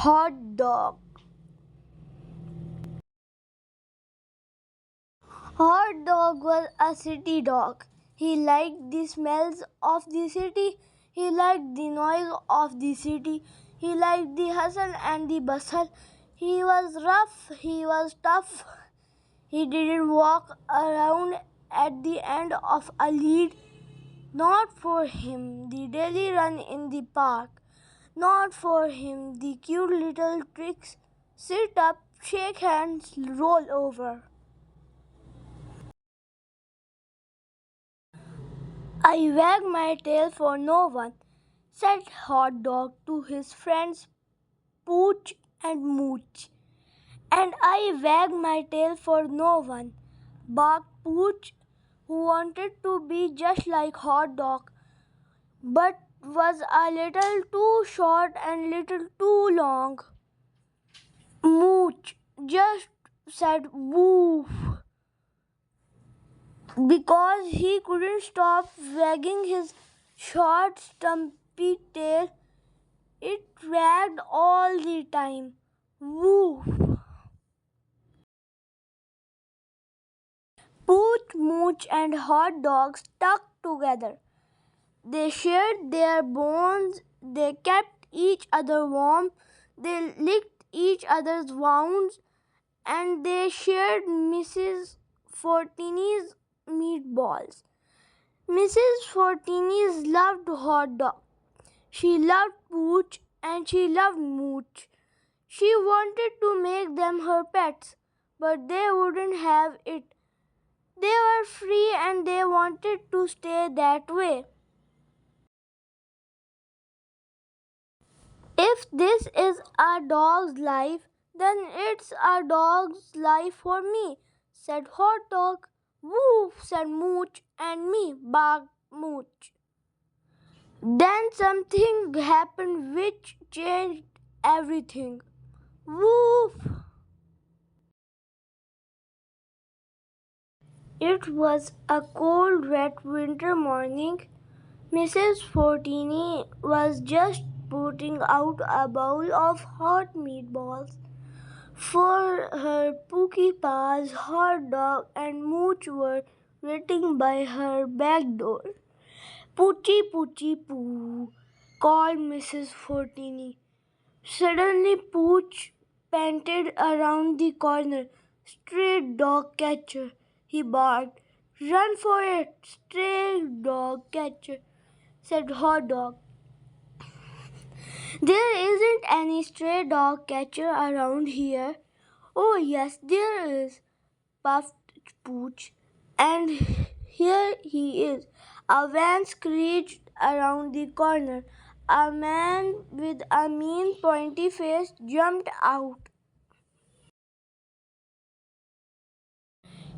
Hot dog. Hot dog was a city dog. He liked the smells of the city. He liked the noise of the city. He liked the hustle and the bustle. He was rough. He was tough. He didn't walk around at the end of a lead. Not for him the daily run in the park. Not for him the cute little tricks. Sit up, shake hands, roll over. I wag my tail for no one, said Hot Dog to his friends Pooch and Mooch. And I wag my tail for no one, barked Pooch, who wanted to be just like Hot Dog, but was a little too short and little too long. Mooch just said woof because he couldn't stop wagging his short, stumpy tail. It wagged all the time. Woof! Pooch, Mooch, and Hot Dog stuck together. They shared their bones. They kept each other warm. They licked each other's wounds. And they shared Mrs. Fortini's meatballs. Mrs. Fortini's loved Hot Dog. She loved Pooch and she loved Mooch. She wanted to make them her pets, but they wouldn't have it. They were free and they wanted to stay that way. If this is a dog's life, then it's a dog's life for me, said Hot Dog. Woof, said Mooch, and me, barked Mooch. Then something happened which changed everything. Woof! It was a cold, wet winter morning. Mrs. Fortini was just putting out a bowl of hot meatballs for her Pookie Paws. Hot Dog and Mooch were waiting by her back door. Poochie, Poochie, Poo, called Mrs. Fortini. Suddenly, Pooch panted around the corner. Stray dog catcher, he barked. Run for it, stray dog catcher, said Hot Dog. There isn't any stray dog catcher around here. Oh, yes, there is, puffed Pooch. And here he is. A van screeched around the corner. A man with a mean pointy face jumped out.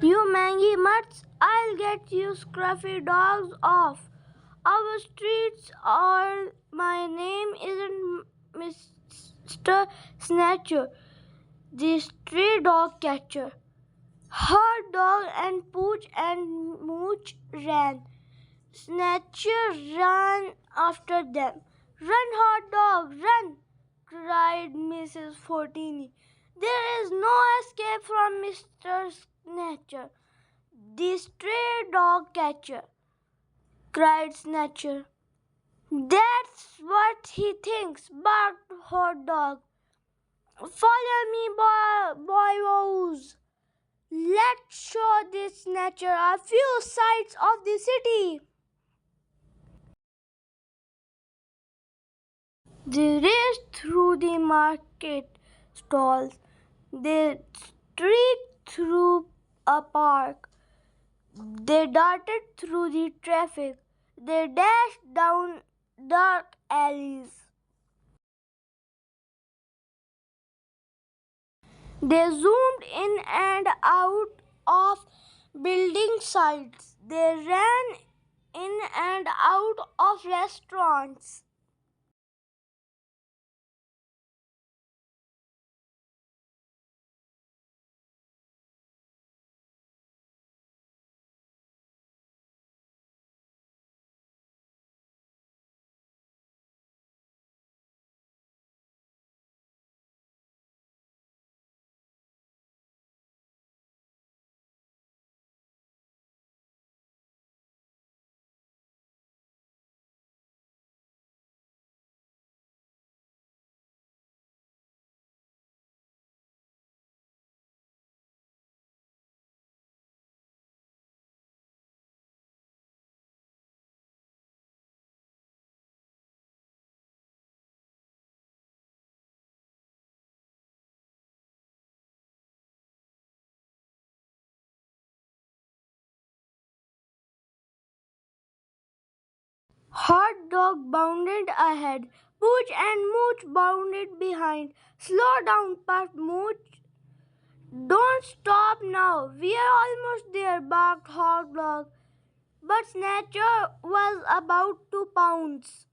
You mangy mutts, I'll get you scruffy dogs off our streets, or my name isn't Mr. Snatcher, the stray dog catcher. Hot Dog and Pooch and Mooch ran. Snatcher ran after them. Run, Hot Dog, run! Cried Mrs. Fortini. There is no escape from Mr. Snatcher, the stray dog catcher, cried Snatcher. That's what he thinks, barked Hot Dog. Follow me, boys. Let's show this Snatcher a few sights of the city. They raced through the market stalls. They streaked through a park. They darted through the traffic. They dashed down dark alleys. They zoomed in and out of building sites. They ran in and out of restaurants. Hot dog bounded ahead. Pooch and Mooch bounded behind. Slow down, puffed Mooch. Don't stop now. We are almost there, barked Hot dog. But Snatcher was about to pounce.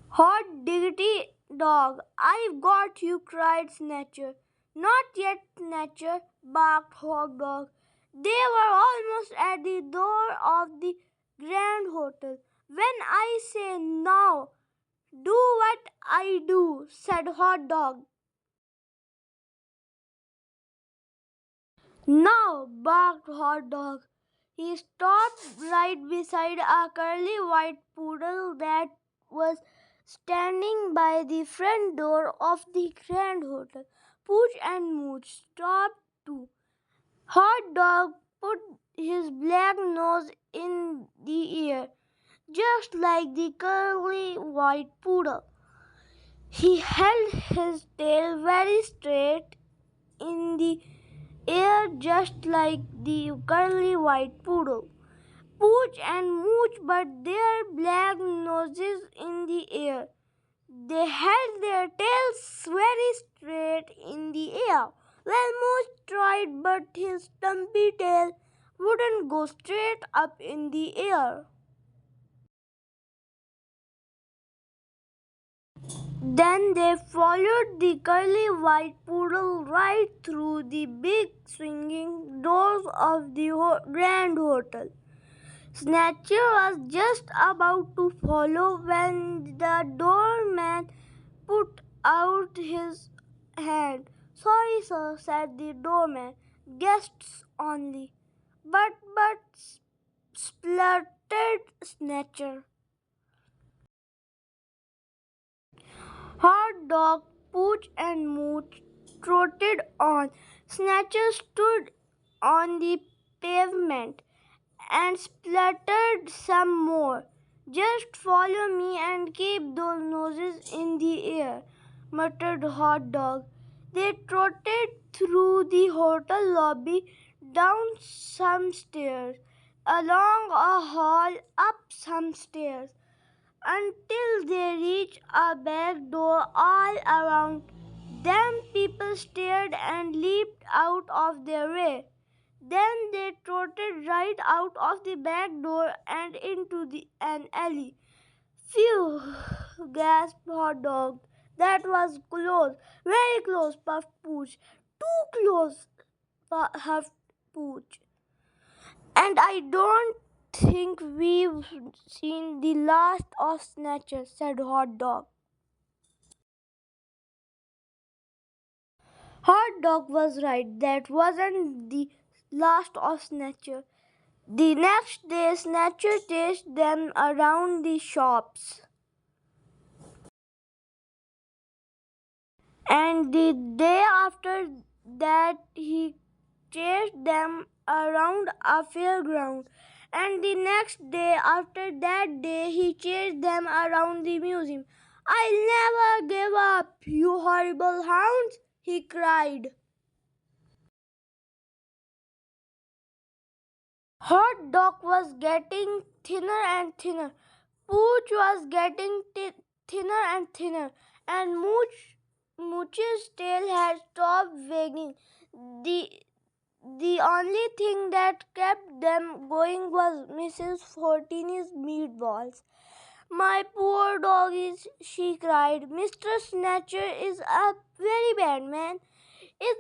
Hot diggity dog, I've got you, cried Snatcher. Not yet, Snatcher, barked Hot Dog. They were almost at the door of the Grand Hotel. When I say now, do what I do, said Hot Dog. Now, barked Hot Dog. He stopped right beside a curly white poodle that was standing by the front door of the Grand Hotel. Pooch and Mooch stopped too. Hot Dog put his black nose in the air, just like the curly white poodle. He held his tail very straight in the air, just like the curly white poodle. Pooch and Mooch put their black noses in the air. They held their tails very straight in the air. Well, Mooch tried, but his stumpy tail wouldn't go straight up in the air. Then they followed the curly white poodle right through the big swinging doors of the Grand Hotel. Snatcher was just about to follow when the doorman put out his hand. Sorry, sir, said the doorman. Guests only. But, spluttered Snatcher. Hot Dog, Pooch, and Mooch trotted on. Snatcher stood on the pavement and spluttered some more. Just follow me and keep those noses in the air, muttered Hot Dog. They trotted through the hotel lobby, down some stairs, along a hall, up some stairs, until they reached a back door. All around them people stared and leaped out of their way. Then they trotted right out of the back door and into an alley. Phew, gasped Hot Dog. That was close, very close, puffed Pooch. Too close, huffed Pooch. And I don't think we've seen the last of Snatcher, said Hot Dog. Hot Dog was right. That wasn't the last of Snatcher. The next day, Snatcher chased them around the shops. And the day after that, he chased them around a fairground. And the next day after that day, he chased them around the museum. I'll never give up, you horrible hounds, he cried. Hot Dog was getting thinner and thinner. Pooch was getting thinner and thinner. And Mooch's tail had stopped wagging. The, the only thing that kept them going was Mrs. Fortini's meatballs. My poor doggies, she cried. Mr. Snatcher is a very bad man. If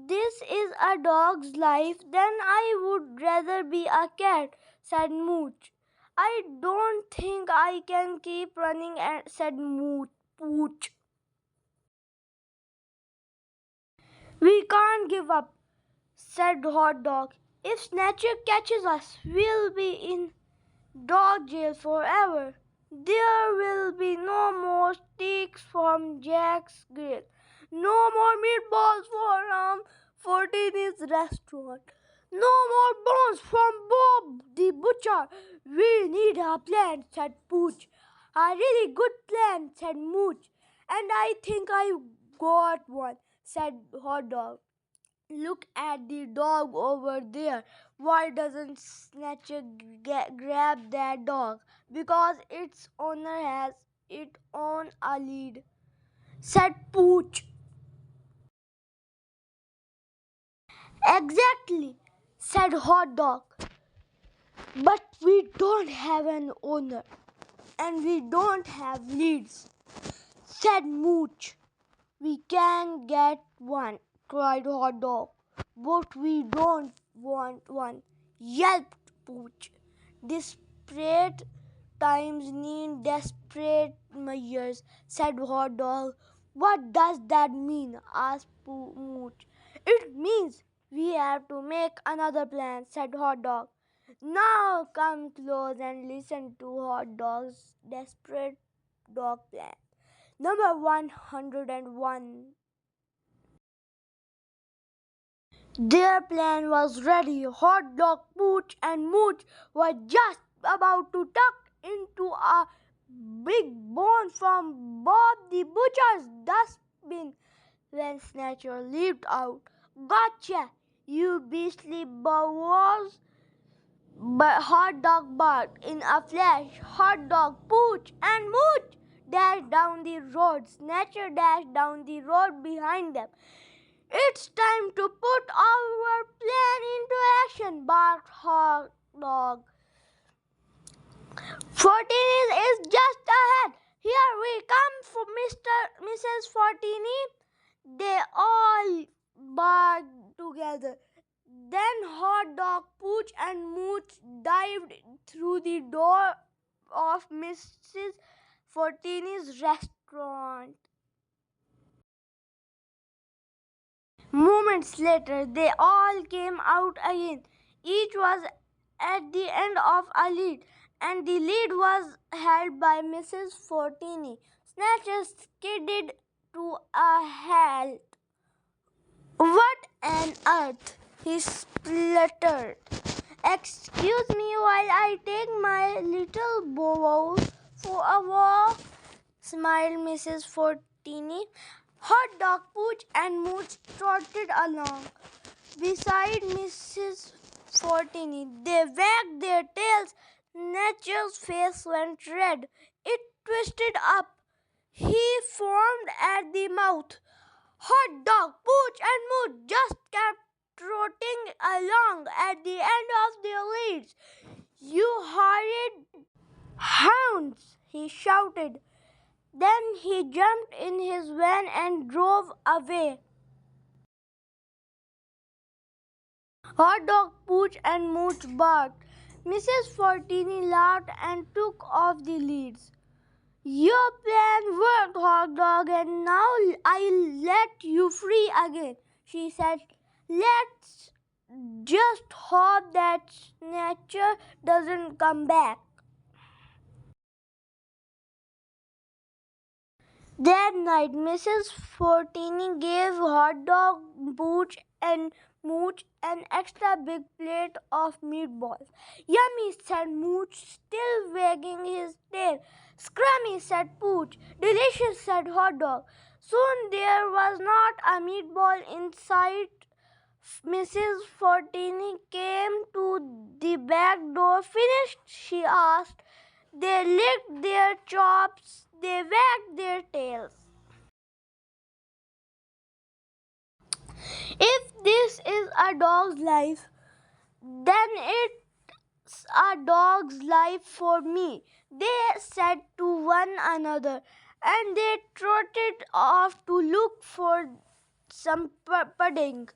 this is a dog's life, then I would rather be a cat, said Mooch. I don't think I can keep running, said Pooch. We can't give up, said Hot Dog. If Snatcher catches us, we'll be in dog jail forever. There will be no more steaks from Jack's Grill. No more meatballs from Fortini's restaurant. No more bones from Bob the Butcher. We need a plan, said Pooch. A really good plan, said Mooch. And I think I got one, said Hot Dog. Look at the dog over there. Why doesn't Snatcher grab that dog? Because its owner has it on a lead, said Pooch. Exactly, said Hot Dog. But we don't have an owner and we don't have leads, said Mooch. We can get one, cried Hot Dog. But we don't want one, yelped Pooch. Desperate times need desperate measures, said Hot Dog. What does that mean? Asked Mooch. It means we have to make another plan, said Hot Dog. Now come close and listen to Hot Dog's desperate dog plan. Number 101. Their plan was ready. Hot Dog, Pooch, and Mooch were just about to tuck into a big bone from Bob the Butcher's dustbin when Snatcher leaped out. Gotcha, you beastly bows! But Hot Dog barked in a flash. Hot Dog, Pooch, and Mooch dashed down the road. Snatcher dashed down the road behind them. It's time to put our plan into action, barked Hot Dog. 14 is just ahead. Here we come for Mrs. 14. They all barked together. Then Hot Dog, Pooch, and Mooch dived through the door of Mrs. 14's restaurant. Moments later, they all came out again. Each was at the end of a lead, and the lead was held by Mrs. Fortini. Snatcher skidded to a halt. What on earth? He spluttered. Excuse me while I take my little bow for a walk, smiled Mrs. Fortini. Hot Dog, Pooch, and Mooch trotted along beside Mrs. Fortini. They wagged their tails. Nature's face went red. It twisted up. He foamed at the mouth. Hot Dog, Pooch, and Mooch just kept trotting along at the end of their leads. You horrid hounds, he shouted. Then he jumped in his van and drove away. Hot Dog, Pooch, and Mooch barked. Mrs. Fortini laughed and took off the leads. Your plan worked, Hot Dog, and now I'll let you free again, she said. Let's just hope that Snatcher doesn't come back. That night, Mrs. Fortini gave Hot Dog, Pooch, and Mooch an extra big plate of meatballs. Yummy, said Mooch, still wagging his tail. Scrummy, said Pooch. Delicious, said Hot Dog. Soon there was not a meatball in sight. Mrs. Fortini came to the back door. Finished? She asked. They licked their chops. They wagged their tails. If this is a dog's life, then it's a dog's life for me, they said to one another, and they trotted off to look for some pudding.